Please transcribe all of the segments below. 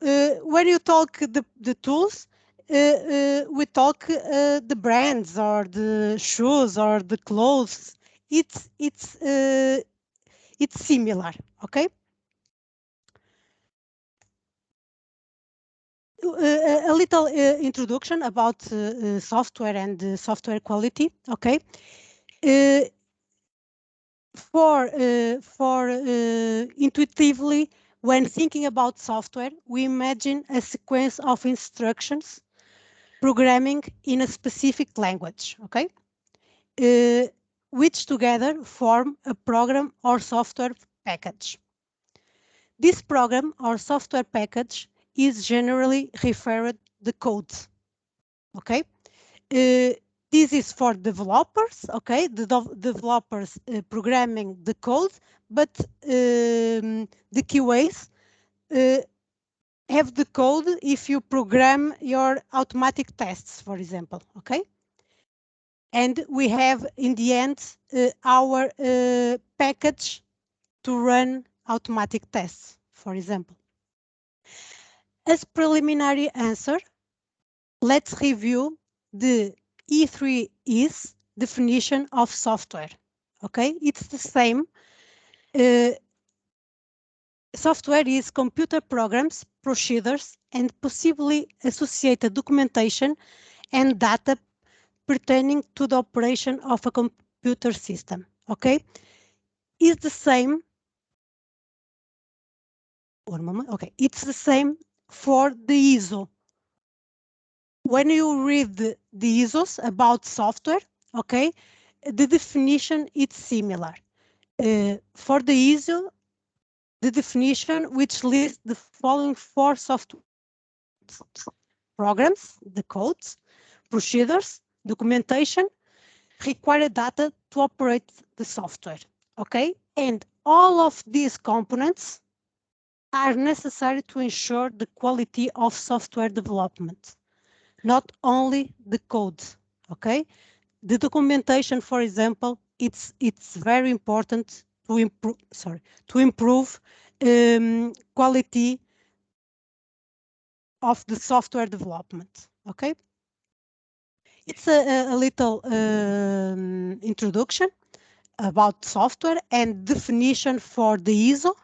when you talk the tools, we talk the brands or the shoes or the clothes. It's similar, okay? A little introduction about software and software quality, okay? For intuitively, when thinking about software, we imagine a sequence of instructions programming in a specific language, okay? Which together form a program or software package. This program or software package is generally referred the code, okay? This is for developers, okay? The developers programming the code, but the QAs have the code if you program your automatic tests, for example, okay? And we have, in the end, our package to run automatic tests, for example. As preliminary answer, let's review the E3E's definition of software. Okay, it's the same. Software is computer programs, procedures, and possibly associated documentation and data pertaining to the operation of a computer system. Okay, is the same. One moment. Okay, it's the same for the ISO. When you read the ISOs about software, okay, the definition is similar. For the ISO, the definition which lists the following four software programs, the codes, procedures, documentation, require data to operate the software, okay? And all of these components are necessary to ensure the quality of software development, not only the code, okay? The documentation, for example, it's very important to improve quality of the software development, okay? It's a little introduction about software and definition for the ISO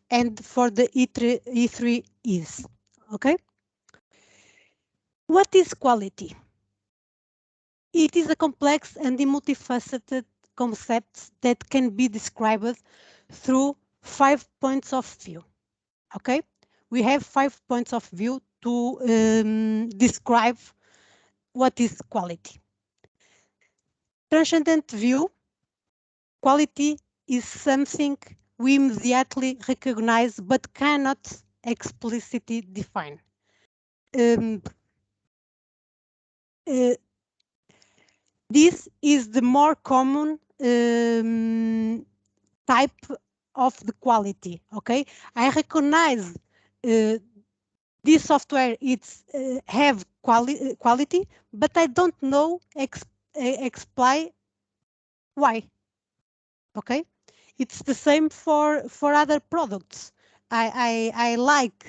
and for the E3Es, okay? What is quality? It is a complex and multifaceted concept that can be described through 5 points of view, okay? We have 5 points of view to describe what is quality. Transcendent view, quality is something we immediately recognize but cannot explicitly define. This is the more common type of the quality, okay? I recognize this software it's have quality, but I don't know explain why, okay? It's the same for other products. I like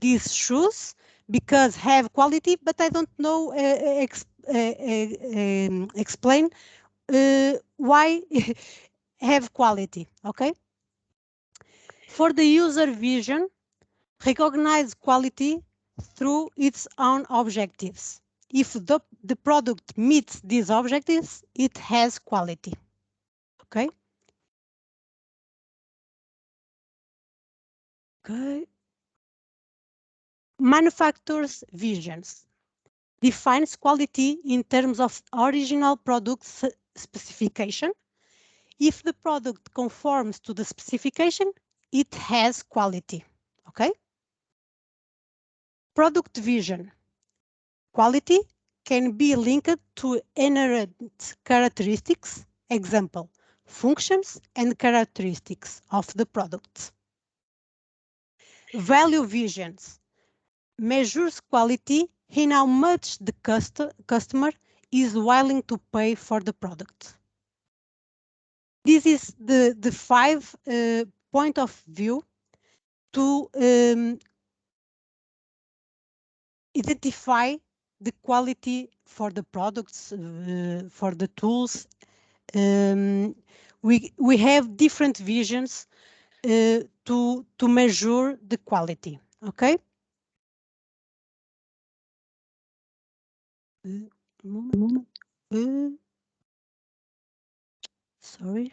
these shoes because have quality, but I don't know explain why have quality, okay? For the user vision, recognize quality through its own objectives. If the product meets these objectives, it has quality, okay? Okay. Manufacturer's visions defines quality in terms of original product specification. If the product conforms to the specification, it has quality, okay? Product vision. Quality can be linked to inherent characteristics, example, functions and characteristics of the product. Value visions measures quality in how much the customer is willing to pay for the product. This is the 5 point of view to identify the quality for the products, for the tools. We have different visions to measure the quality. Okay. Moment. Sorry.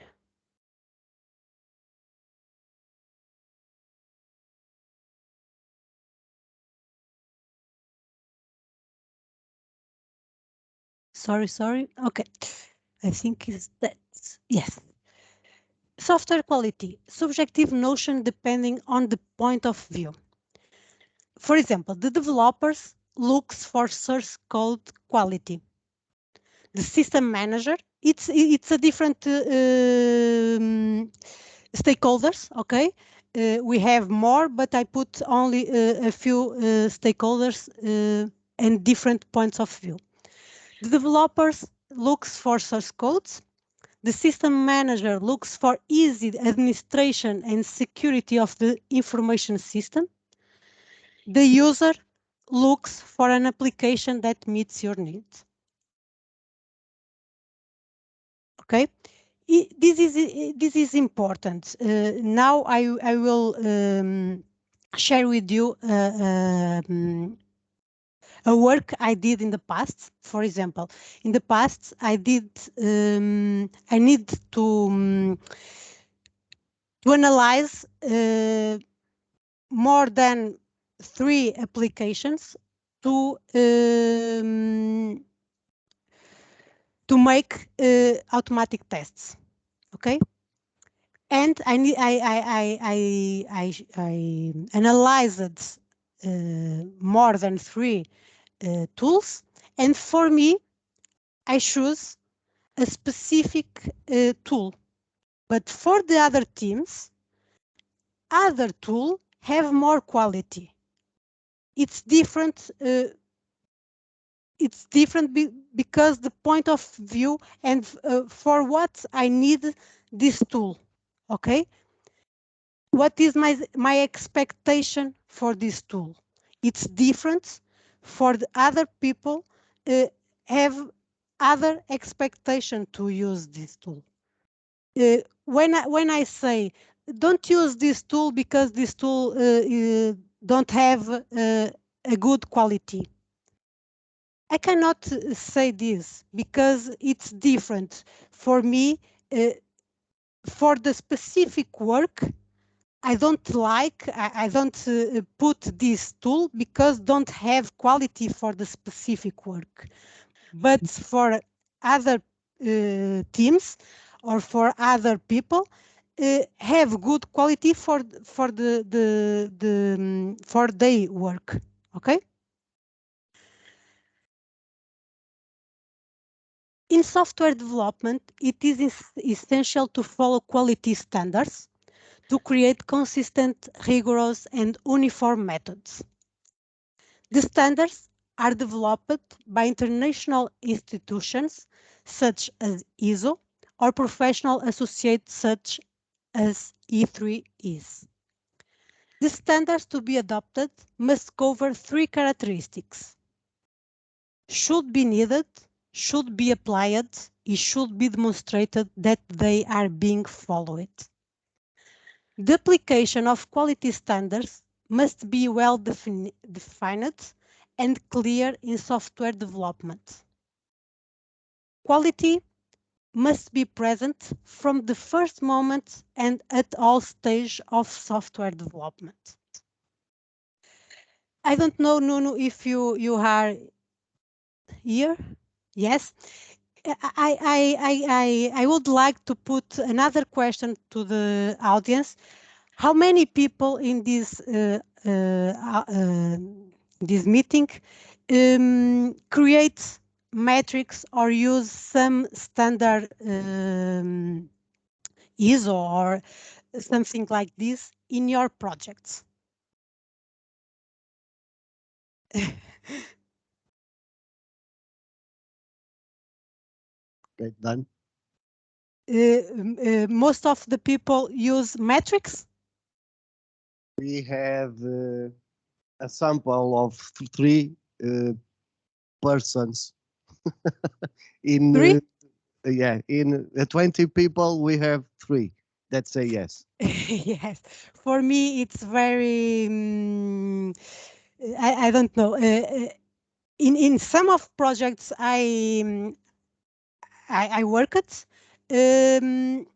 Sorry. Okay. I think is that. Yes. Software quality, subjective notion depending on the point of view. For example, the developers looks for source code quality. The system manager, it's a different stakeholders, okay? We have more, but I put only a few stakeholders and different points of view. The developers looks for source codes. The system manager looks for easy administration and security of the information system. The user looks for an application that meets your needs. Okay, this is important. Now I will share with you a work I did in the past. For example, in the past I need to analyze more than 3 applications to make automatic tests. Okay, and I analyzed more than 3 tools, and for me, I choose a specific tool. But for the other teams, other tool have more quality. It's different. It's different because the point of view and for what I need this tool. Okay, what is my expectation for this tool? It's different for the other people have other expectation to use this tool. When I say don't use this tool because this tool don't have a good quality, I cannot say this because it's different for me. For the specific work, I don't like, I don't put this tool because don't have quality for the specific work. But for other teams or for other people, have good quality for for their work. Okay. In software development, it is essential to follow quality standards to create consistent, rigorous, and uniform methods. The standards are developed by international institutions such as ISO or professional associates such as E3 is. The standards to be adopted must cover 3 characteristics: should be needed, should be applied, it should be demonstrated that they are being followed. The application of quality standards must be well defined and clear in software development. Quality must be present from the first moment and at all stages of software development. I don't know, Nuno, if you are here. Yes. I would like to put another question to the audience. How many people in this meeting create metrics or use some standard ISO or something like this in your projects? Okay, done. Most of the people use metrics. We have a sample of 3 uh, persons. In Three? yeah, in 20 people, we have three that say yes. Yes. For me, it's very, I don't know. In some of projects I worked, um,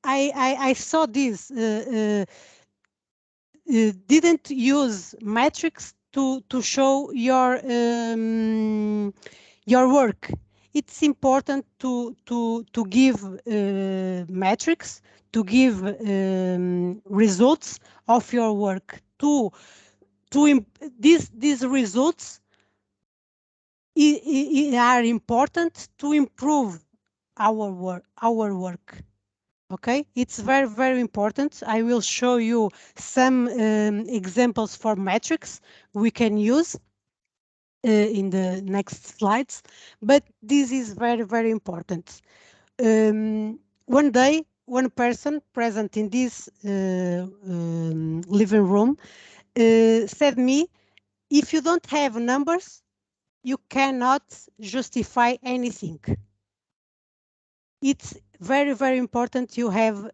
I saw this. Didn't use metrics to show your work. It's important to give metrics, to give results of your work. These results are important to improve our work. Okay, it's very, very important. I will show you some examples for metrics we can use in the next slides, but this is very, very important. One day, one person present in this living room said me, if you don't have numbers, you cannot justify anything. It's very, very important you have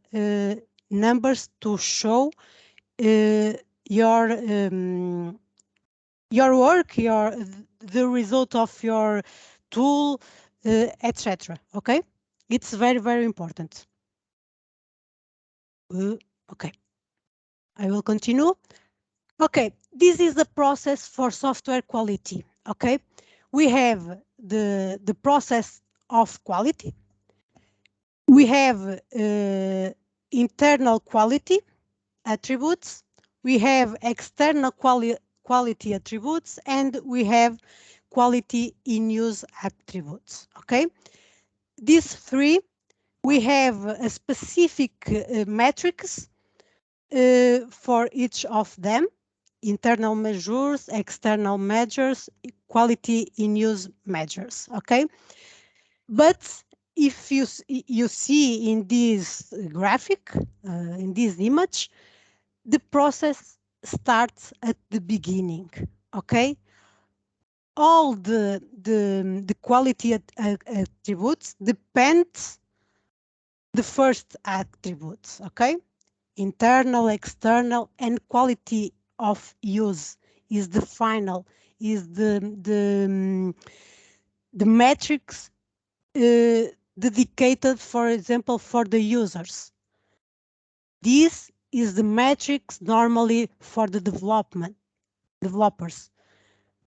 numbers to show uh, your your work, the result of your tool, etc. Okay, it's very, very important. Okay, I will continue. Okay, this is the process for software quality. Okay, we have the process of quality. We have internal quality attributes, we have external quality attributes, and we have quality in use attributes. Okay, these three, we have a specific metrics for each of them: internal measures, external measures, quality in use measures. Okay, but if you see in this graphic, in this image, the process starts at the beginning. Okay, all the quality attributes depend the first attributes. Okay, internal, external, and quality of use is the final, is the metrics dedicated, for example, for the users. This is the metrics normally for the developers.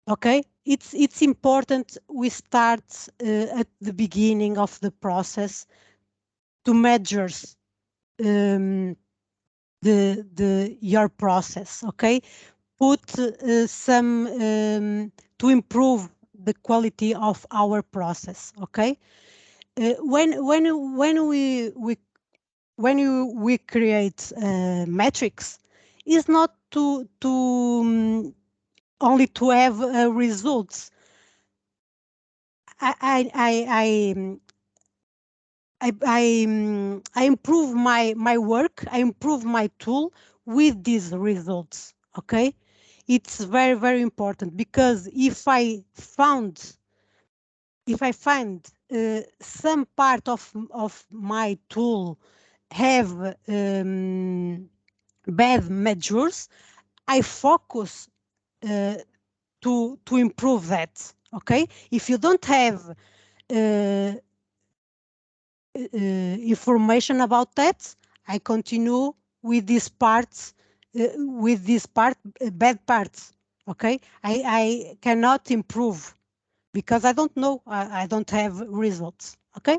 Okay, it's important we start at the beginning of the process to measure the your process. Okay, put some to improve the quality of our process. Okay, when we create metrics, is not only to have results. I I I I um, I improve my work. I improve my tool with these results. Okay, it's very, very important, because if I find some part of my tool have bad measures, I focus uh, to improve that. Okay, if you don't have uh, information about that, I continue with these parts, bad parts. Okay, I cannot improve because I don't know. I don't have results. Okay,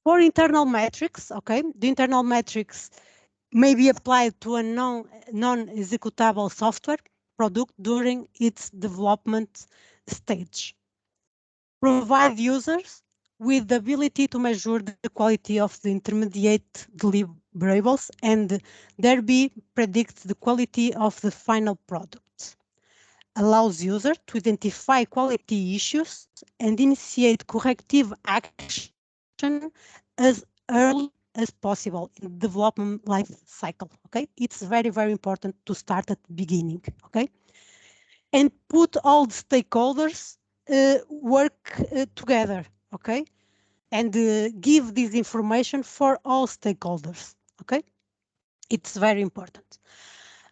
for internal metrics. Okay, the internal metrics may be applied to a non-executable software product during its development stage. Provide users with the ability to measure the quality of the intermediate deliverables and thereby predict the quality of the final product. Allows users to identify quality issues and initiate corrective action as early as possible in the development life cycle. Okay, it's very, very important to start at the beginning. Okay, and put all the stakeholders work together. Okay, and give this information for all stakeholders. Okay, it's very important.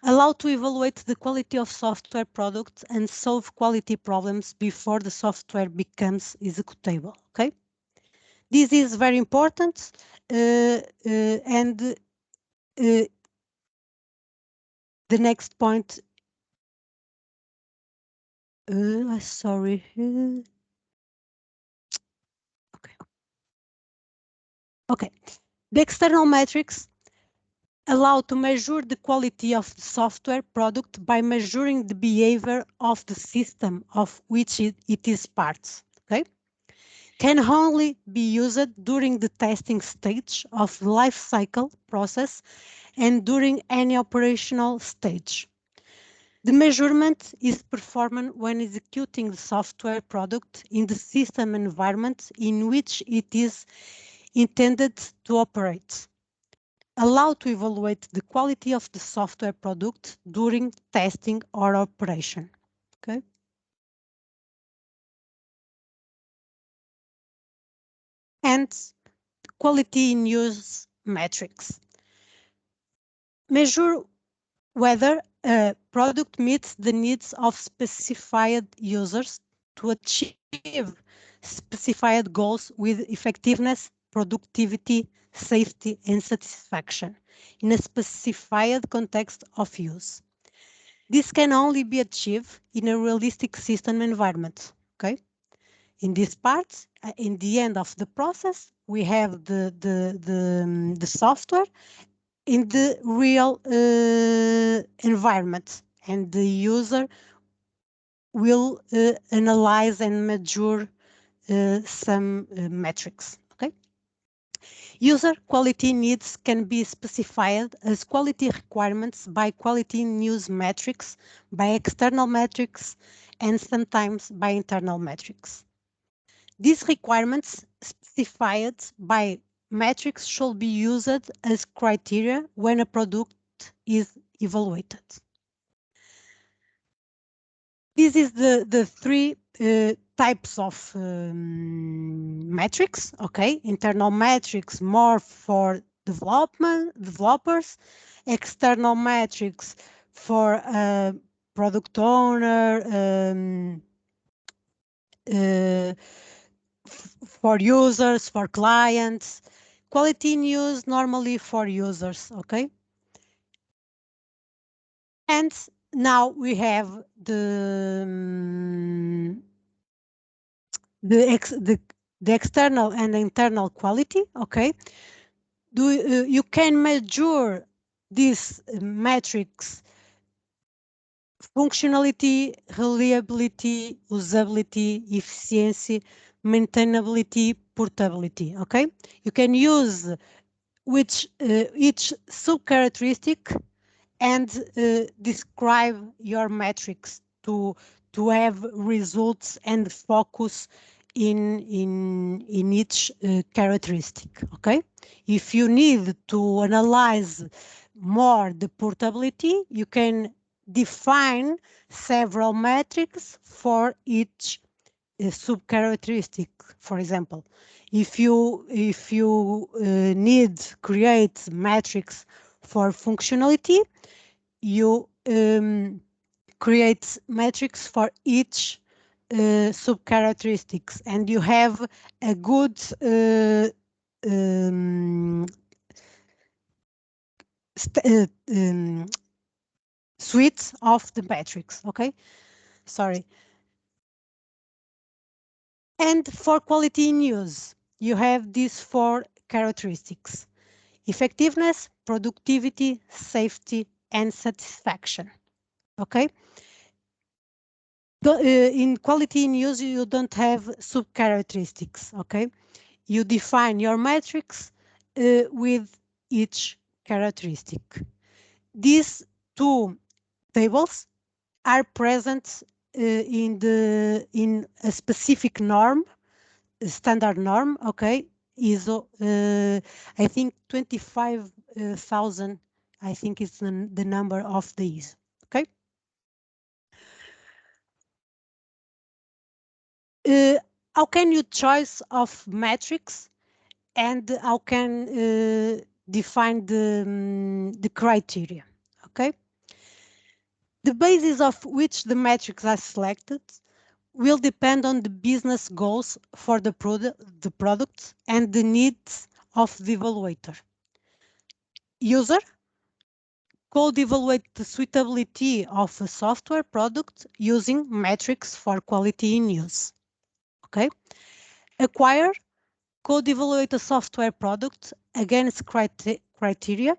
Allow to evaluate the quality of software products and solve quality problems before the software becomes executable. Okay, this is very important, and the next point. Sorry. Okay. Okay. The external metrics allow to measure the quality of the software product by measuring the behavior of the system of which it is part. Okay, can only be used during the testing stage of the life cycle process and during any operational stage. The measurement is performed when executing the software product in the system environment in which it is intended to operate. Allow to evaluate the quality of the software product during testing or operation. Okay. And quality in use metrics. Measure whether a product meets the needs of specified users to achieve specified goals with effectiveness, productivity, safety, and satisfaction in a specified context of use. This can only be achieved in a realistic system environment. Okay. In this part, in the end of the process, we have the software in the real environment, and the user will analyze and measure some metrics. Okay. User quality needs can be specified as quality requirements by quality in use metrics, by external metrics, and sometimes by internal metrics. These requirements specified by metrics should be used as criteria when a product is evaluated. This is the three types of metrics. Okay, internal metrics more for developers, external metrics for product owner, for users, for clients. Quality in use normally for users. Okay. And now we have the external and internal quality. Okay, you can measure these metrics: functionality, reliability, usability, efficiency, maintainability, portability. Okay, you can use each sub characteristic and describe your metrics to have results and focus in each characteristic. Okay, if you need to analyze more the portability, you can define several metrics for each sub characteristic. For example, if you need create metrics for functionality, you create metrics for each sub characteristics, and you have a good suite of the metrics. Okay, sorry. And for quality in use, you have these four characteristics: effectiveness, productivity, safety, and satisfaction. Okay. In quality in use, you don't have sub characteristics. Okay, you define your metrics with each characteristic. These two tables are present in a specific norm, a standard norm. Okay, ISO, I think 25,000, I think it's the number of the ISO, okay? How can you choose of metrics and how can define the criteria, okay? The basis of which the metrics are selected will depend on the business goals for the product and the needs of the evaluator. User could evaluate the suitability of a software product using metrics for quality in use. Okay. Acquirer could evaluate a software product against criterion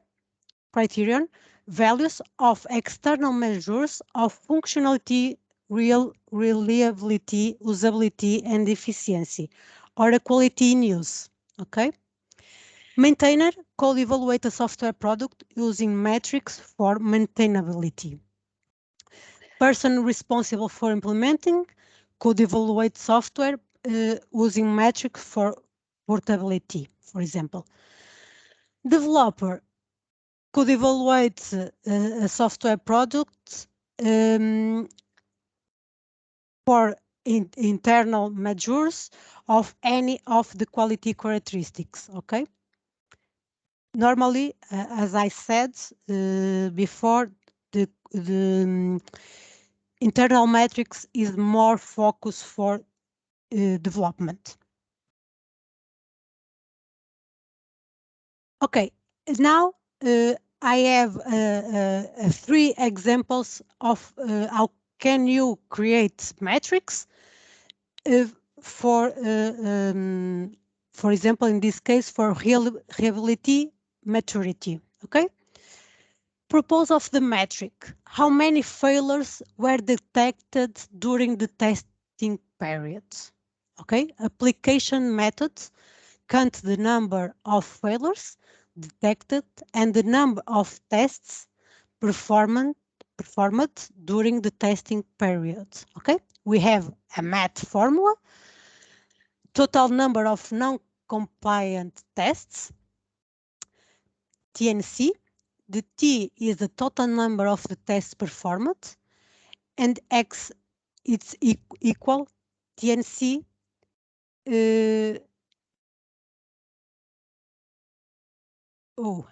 values of external measures of functionality, reliability, usability, and efficiency, or a quality in use. Okay. Maintainer could evaluate a software product using metrics for maintainability. Person responsible for implementing could evaluate software using metrics for portability, for example. Developer could evaluate a software product for internal measures of any of the quality characteristics, okay? Normally, as I said before, the internal metrics is more focused for development. Okay, now I have 3 examples of how can you create metrics for example, in this case, for reliability maturity. Okay. Propose of the metric. How many failures were detected during the testing period? Okay. Application methods count the number of failures detected and the number of tests performed during the testing period. Okay. We have a math formula, total number of non-compliant tests, TNC. The T is the total number of the tests performed, and X it's equal TNC how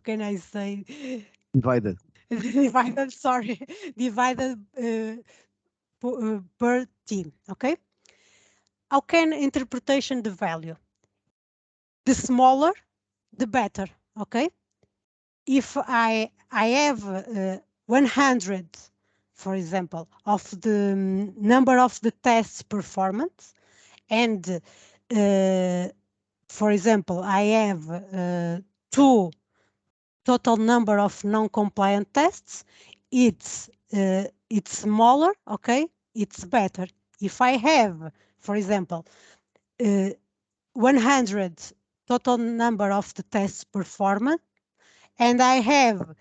can I say? Divided. Divided, sorry, divided per team, okay? How can interpretation the value? The smaller, the better, okay? If I have 100, for example, of the number of the tests performance, and for example, I have 2 total number of non-compliant tests, it's smaller, okay? It's better. If I have, for example, 100 total number of the tests performed, and I have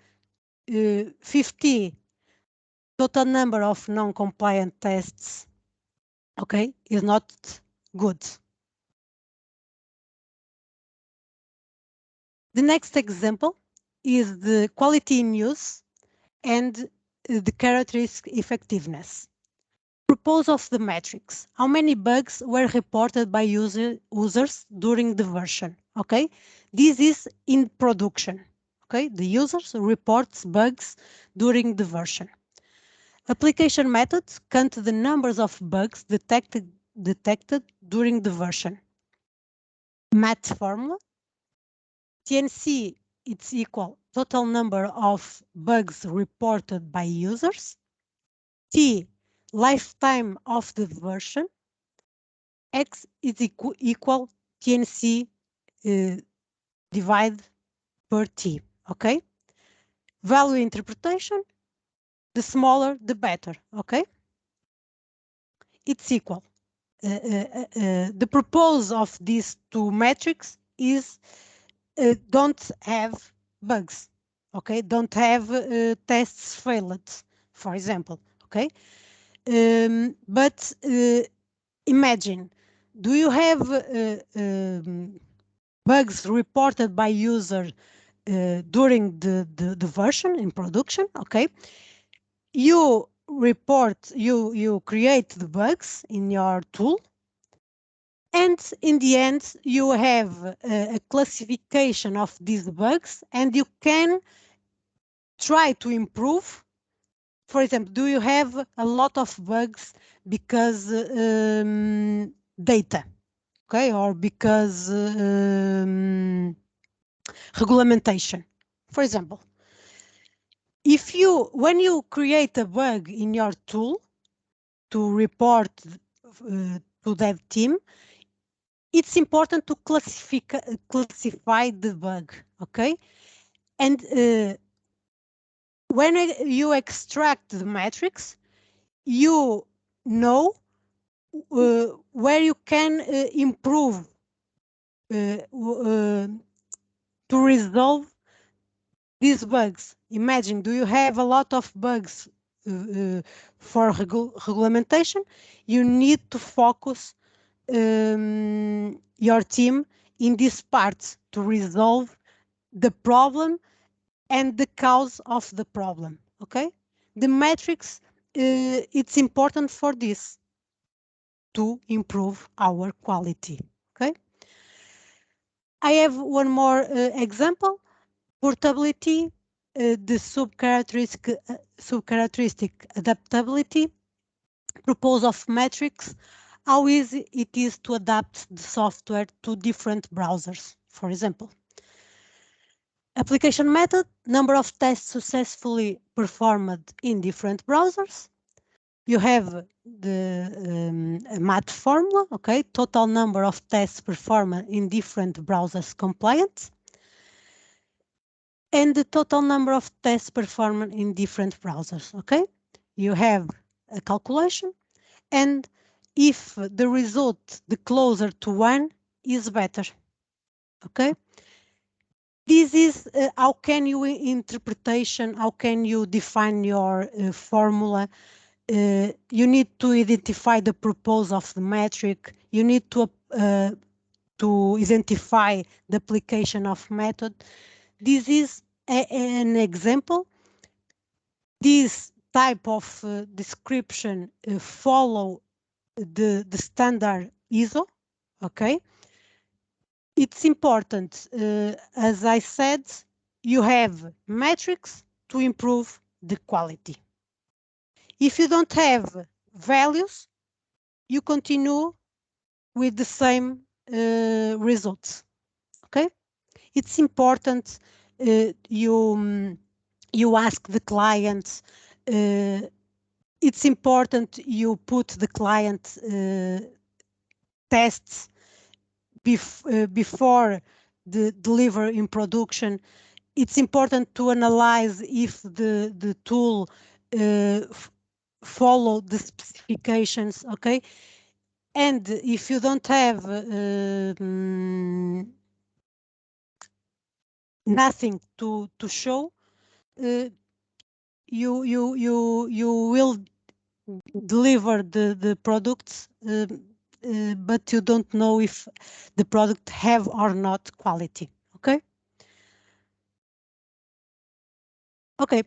50 total number of non-compliant tests, okay, is not good. The next example is the quality in use and the characteristic effectiveness. Propose of the metrics. How many bugs were reported by users during the version? Okay, this is in production. Okay, the users reports bugs during the version. Application methods count the numbers of bugs detected during the version. Math formula. TNC it's equal total number of bugs reported by users. T lifetime of the version. X is equal TNC divided per T. Okay. Value interpretation. The smaller, the better. Okay. It's equal. The purpose of these 2 metrics is don't have bugs, okay? Don't have tests failed, for example, okay? But imagine do you have bugs reported by user during the version in production? Okay, you report, you create the bugs in your tool, and in the end you have a classification of these bugs, and you can try to improve. For example, do you have a lot of bugs because data, okay, or because regulation? For example, if you, when you create a bug in your tool to report to that team, it's important to classify the bug, okay? And when you extract the metrics, you know where you can improve to resolve these bugs. Imagine, do you have a lot of bugs for regulation? You need to focus your team in this part to resolve the problem and the cause of the problem, okay? The metrics, it's important for this to improve our quality, okay? I have one more example. Portability, the subcharacteristic adaptability, propose of metrics, how easy it is to adapt the software to different browsers, for example. Application method, number of tests successfully performed in different browsers. You have the math formula, okay, total number of tests performed in different browsers compliant, and the total number of tests performed in different browsers, okay? You have a calculation, and if the result, the closer to 1, is better, okay? This is how can you interpretation, how can you define your formula? You need to identify the purpose of the metric. You need to identify the application of method. This is an example. This type of description follow the standard ISO, okay? It's important, as I said, you have metrics to improve the quality. If you don't have values, you continue with the same results, okay? It's important you ask the client, it's important you put the client tests before the deliver in production. It's important to analyze if the tool follow the specifications, okay? And if you don't have nothing to show, you will deliver the products, but you don't know if the product have or not quality, okay? Okay,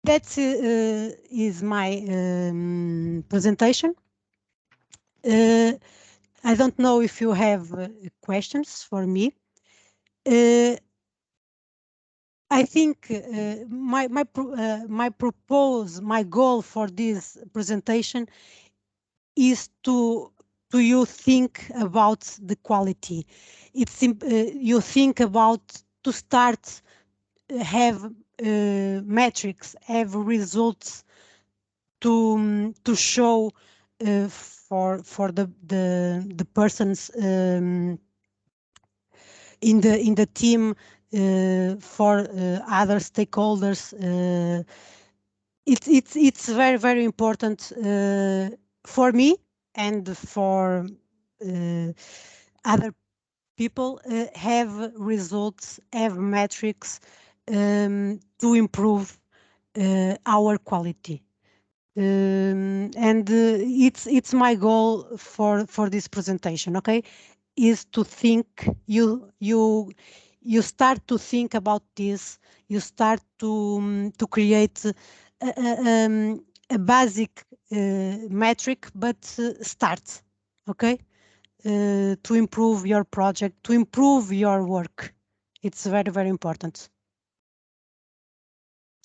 that is my presentation. I don't know if you have questions for me. I think my goal for this presentation is to you think about the quality. It's you think about to start have metrics, have results to show for the persons in the team, for other stakeholders. It's very important for me and for other people, have results, have metrics to improve our quality. And it's my goal for this presentation, okay, is to think, you start to think about this, you start to create a basic metric, but start, okay, to improve your project, to improve your work. It's very, very important.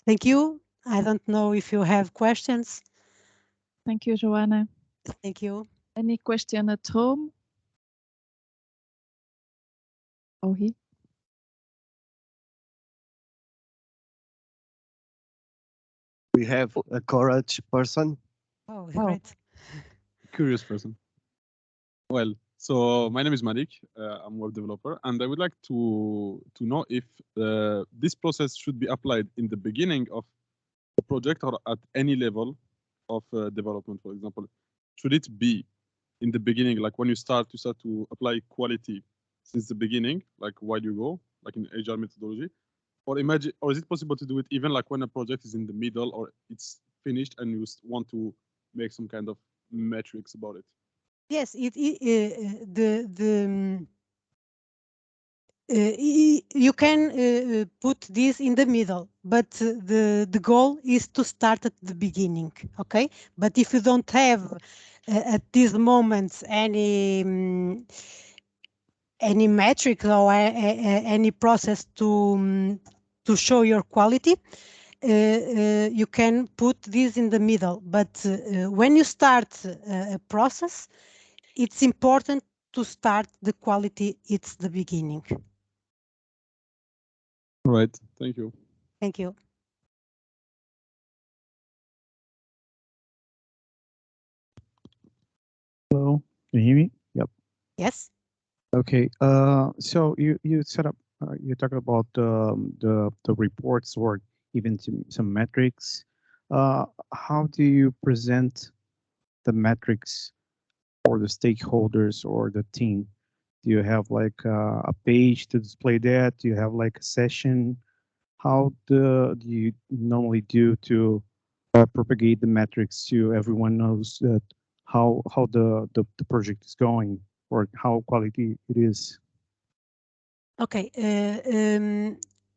Thank you. I don't know if you have questions. Thank you, Joanna. Thank you. Any question at home? Oh, he. We have a courage person. Oh, Wow. great. Curious person. Well, so my name is Malik. I'm a web developer, and I would like to know if this process should be applied in the beginning of the project or at any level of development. For example, should it be in the beginning, like when you start to apply quality since the beginning, like while you go, like in agile methodology, or imagine, or is it possible to do it even like when a project is in the middle or it's finished and you want to make some kind of metrics about it? Yes, you can put this in the middle, but the goal is to start at the beginning, okay? But if you don't have at this moment any metric or any process to show your quality, you can put this in the middle. But when you start a process, it's important to start the quality. It's the beginning. Right. Thank you. Thank you. Hello, can you hear me? Yep. Yes. Okay. So you set up, you talked about the reports or even some metrics. How do you present the metrics for the stakeholders or the team? Do you have like a page to display that? Do you have like a session? How do you normally do to propagate the metrics to everyone knows that how the project is going or how quality it is? Okay.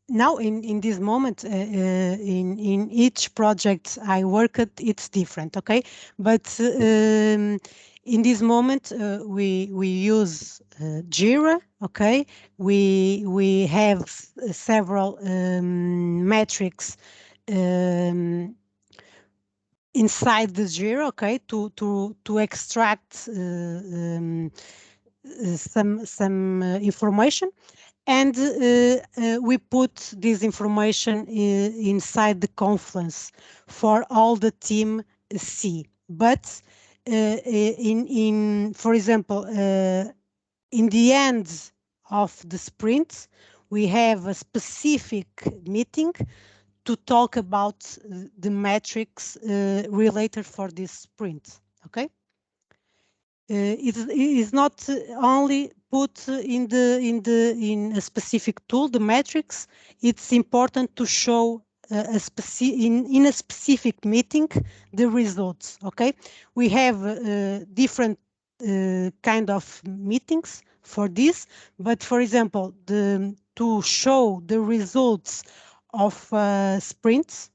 Now in this moment, in each project I work at, it's different. Okay, but in this moment we use Jira. Okay, we have several metrics inside the Jira, okay, to extract some information, and we put this information inside the Confluence for all the team see. But in for example, in the end of the sprint, we have a specific meeting to talk about the metrics related for this sprint. Okay, it is not only put in a specific tool the metrics. It's important to show in a specific meeting the results. Okay, we have different kind of meetings for this, but for example, to show the results of sprints,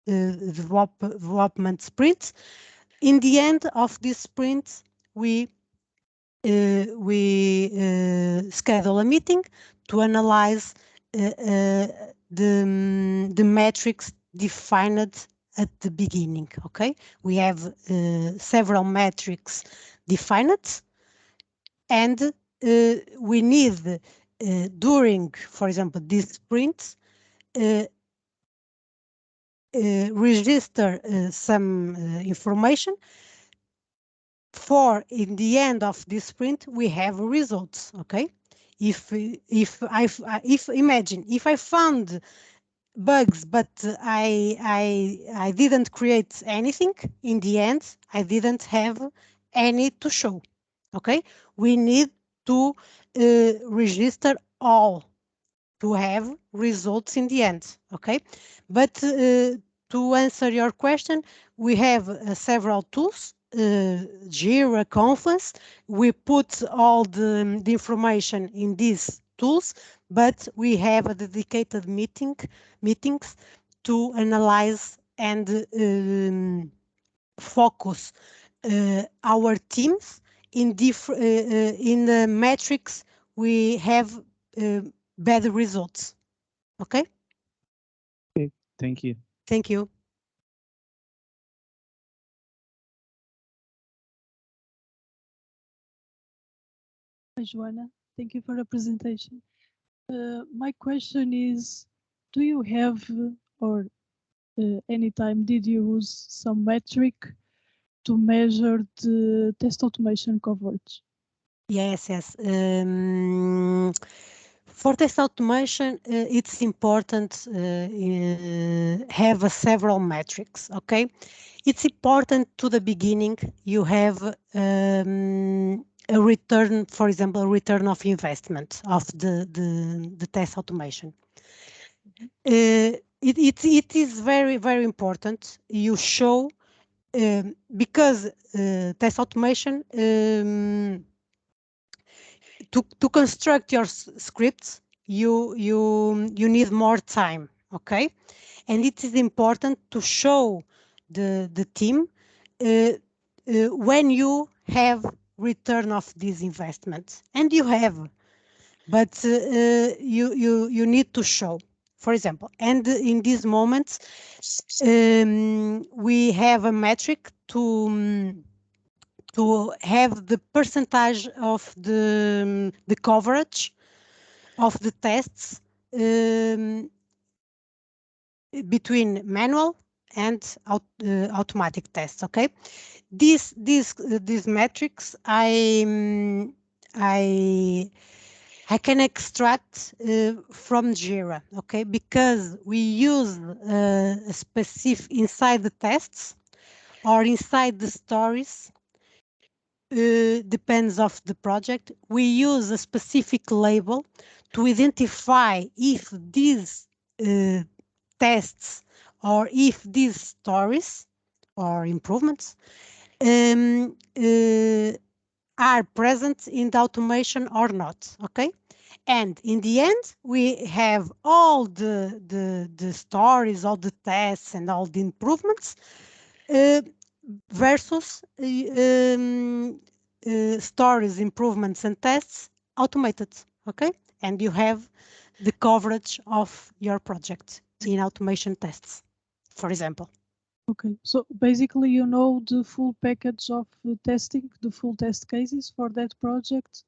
development sprints. In the end of this sprint, we schedule a meeting to analyze the metrics defined at the beginning. Okay, we have several metrics defined, and we need during, for example, this sprint, register some information for in the end of this sprint we have results. Okay, if imagine if I found bugs but I didn't create anything in the end, I didn't have any to show. Okay, we need to register all to have results in the end. Okay, but to answer your question, we have several tools, Jira, Confluence. We put all the information in these tools, but we have a dedicated meetings to analyze and focus our teams in in the metrics we have better results. Okay, Thank you. thank you. Hi, Joanna. Thank you for the presentation. My question is, do you have or anytime did you use some metric to measure the test automation coverage? Yes, yes. For test automation, it's important have several metrics. Okay, it's important to the beginning. You have a return, for example, return of investment of the test automation. It is very important. You show because test automation. To construct your scripts, you need more time, okay? And it is important to show the team when you have return of this investment, and you have, but you need to show, for example. And in these moments, we have a metric to have the percentage of the coverage of the tests between manual and automatic tests. Okay, these metrics I can extract from Jira. Okay, because we use a specific inside the tests or inside the stories. Depends of the project. We use a specific label to identify if these tests or if these stories or improvements are present in the automation or not. Okay, and in the end, we have all the stories, all the tests, and all the improvements. Versus stories, improvements, and tests automated. Okay, and you have the coverage of your project in automation tests, for example. Okay, so basically you know the full package of testing, the full test cases for that project,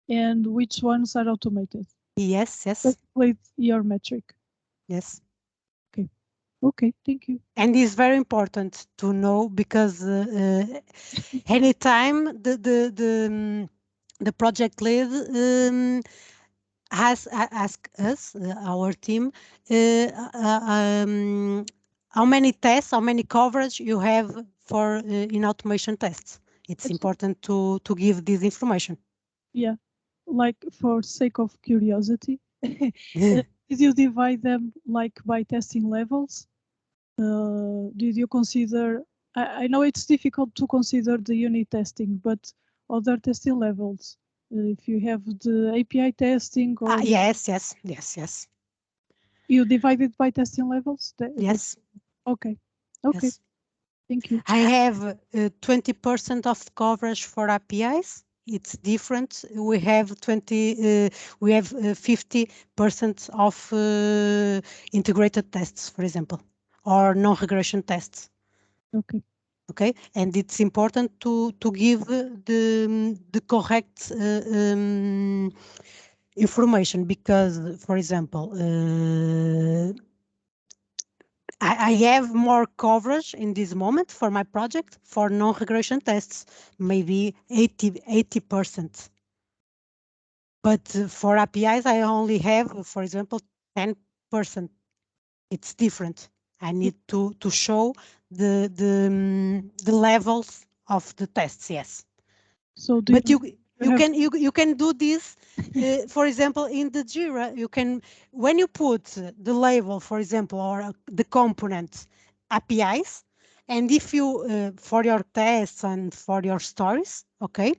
and which ones are automated. Yes, yes. Basically, your metric. Yes. Okay, thank you. And it's very important to know because anytime the project lead has asked us, our team, how many tests, how many coverage you have for in automation tests. It's important to give this information. Yeah, like for sake of curiosity, did you divide them like by testing levels? Did you consider, I know it's difficult to consider the unit testing, but other testing levels, if you have the API testing or Yes. you divide it by testing levels? Yes. Okay. Yes. Thank you. I have 20% of coverage for APIs. It's different. We have 50% of integrated tests, for example, or non-regression tests. Okay. Okay, and it's important to give the correct information because, for example, I have more coverage in this moment for my project for non-regression tests, maybe 80%. But for APIs, I only have, for example, 10%. It's different. I need to show the levels of the tests. Yes. So But You can do this, for example, in the Jira. You can, when you put the label, for example, or the component APIs, and if you for your tests and for your stories, okay,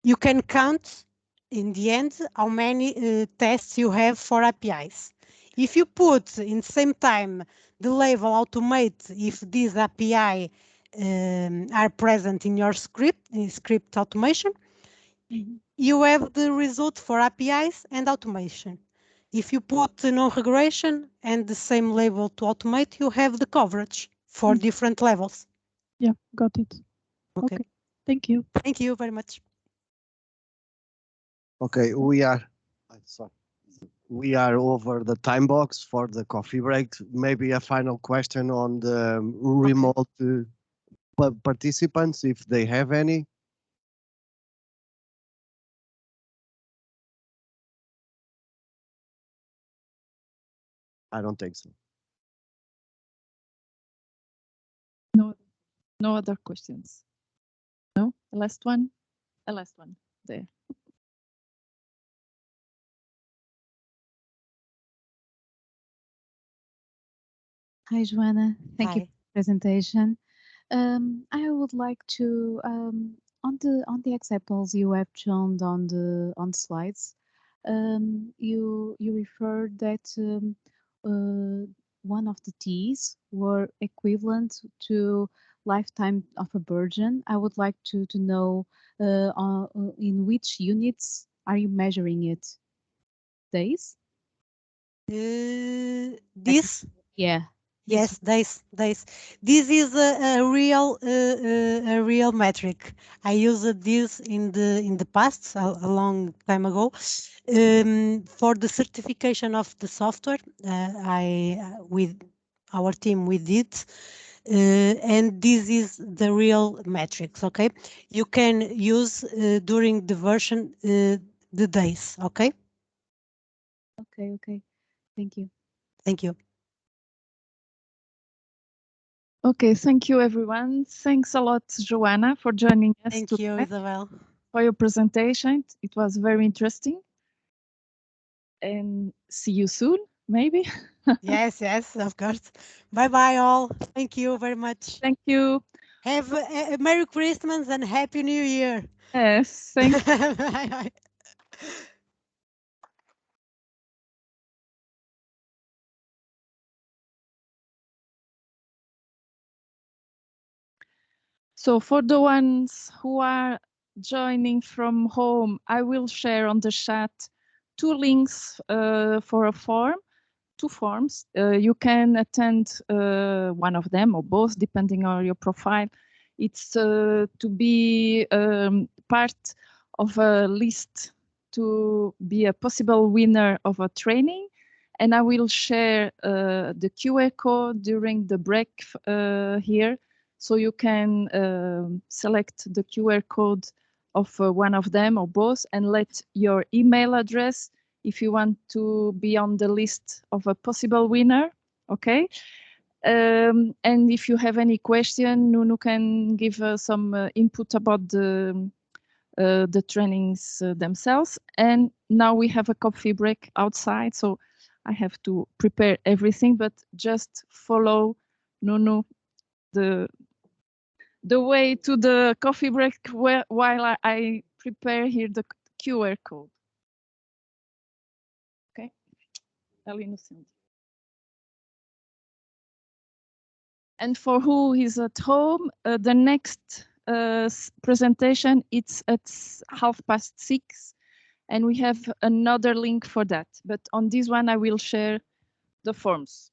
you can count in the end how many tests you have for APIs. If you put in the same time the label automate if this API are present in your script, in script automation, you have the result for APIs and automation. If you put no regression and the same label to automate, you have the coverage for different levels. Yeah, got it. Okay. Okay. Thank you. Thank you very much. Okay, we are sorry. We are over the time box for the coffee break. Maybe a final question on the remote participants, if they have any. I don't think so. No other questions. No, the last one. The last one there. Hi, Joanna. Thank you Hi. for the presentation. I would like to on the examples you have shown on the slides. You referred that one of the T's were equivalent to lifetime of a version. I would like to know in which units are you measuring it? Days? This. Yeah. Yes, days. This is a real metric. I used this in the past, a long time ago, for the certification of the software. With our team we did, and this is the real metrics. Okay, you can use during the version the days. Okay. Okay. Thank you. Thank you. Okay, thank you, everyone. Thanks a lot, Joanna, for joining us Thank you, today, Isabel. for your presentation. It was very interesting. And see you soon, maybe. Yes, of course. Bye, all. Thank you very much. Thank you. Have a Merry Christmas and Happy New Year. Yes, thank you. Bye. So for the ones who are joining from home, I will share on the chat two links for a form, two forms. You can attend one of them or both, depending on your profile. It's to be part of a list to be a possible winner of a training. And I will share the QR code during the break here. So you can select the QR code of one of them or both and let your email address if you want to be on the list of a possible winner, okay? And if you have any question, Nunu can give some input about the trainings themselves. And now we have a coffee break outside, so I have to prepare everything, but just follow Nunu the way to the coffee break while I prepare here the QR code. Okay, Ali Inocente. And for who is at home, the next presentation, it's at 6:30, and we have another link for that. But on this one, I will share the forms.